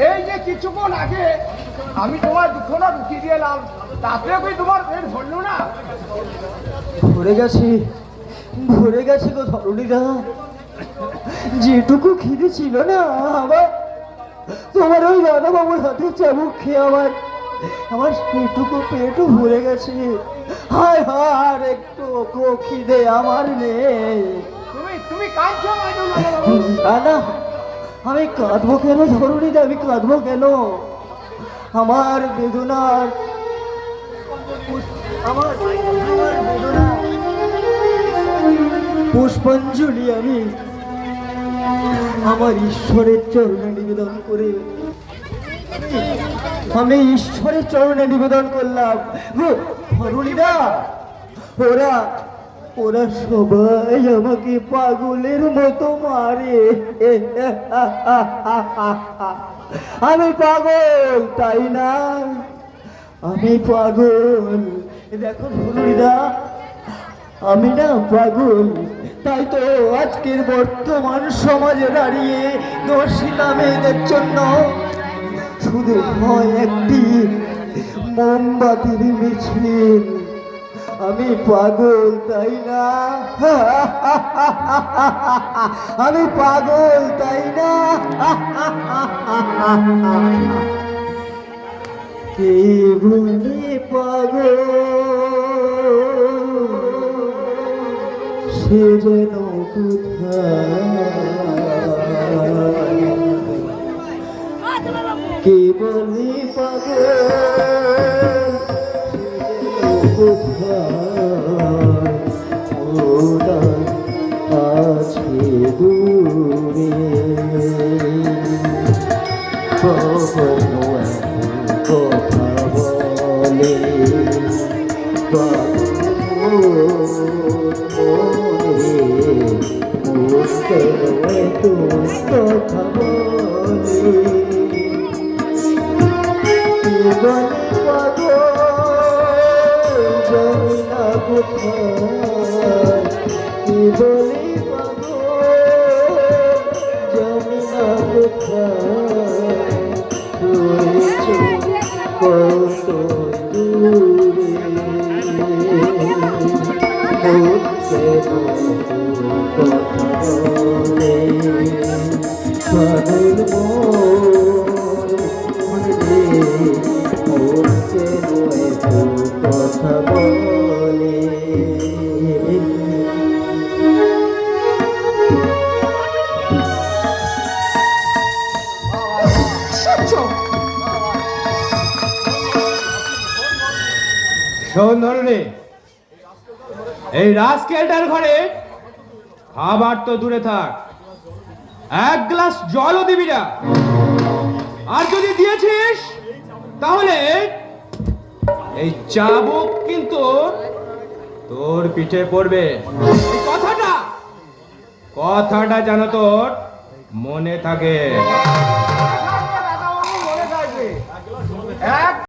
এই যে কিছুক্ষণ আগে আমি তোমার দুঃখটা রুটি দিয়ে এলাম, তাতে কি তোমার পেট ভরলো না? ভরে গেছে গো ধরণীদা। যেটুকু খিদে ছিল না আমার তোমার ওই দাদা বাবুর হাতে চাবুক খেয়ে আমার সেটুকু পেটও ভরে গেছে। হায় হায়, একটু খিদে আমার নেই। তুমি কাঁদছো? না, আমি কাঁদবো কেন ধরণীদা? আমি কাঁদবো কেন? আমার বেদনার পুষ্পাঞ্জলি আমি আমার ঈশ্বরের চরণে নিবেদন করে ঈশ্বরের চরণে নিবেদন করলাম। ধরণীদা, ওরা সবাই আমাকে পাগলের মতো মারে। আমি পাগল, তাই না? আমি পাগল। দেখো ধরণীদা, আমি না পাগল। তাই তো আজকের বর্তমান সমাজে দাঁড়িয়ে দর্শিতা মেয়েদের জন্য শুধু হয় একটি মোমবাতির মিছিল। আমি পাগল, তাই না? আমি পাগল, তাই না? কে বলে পাগল সে যেন কোথায়, কে বলে পাগল ওরা আছে দূরে। কখনো কথা বলে কথা বলে পাগল জানি না কোথায়, কি বলি পাগল জানি না কোথায় রয়েছে কত দূরে। কথা বলে পাগল কথা বলে। শোন ধরনে, এই রাজকেলটার ঘরে খাবার তো দূরে থাক, এক গ্লাস জলও দিবি না। আর যদি দিয়েছিস তাহলে এই চাবুক কিন্তু তোর পিঠে পড়বে। কথাটা যেন তোর মনে থাকে। এক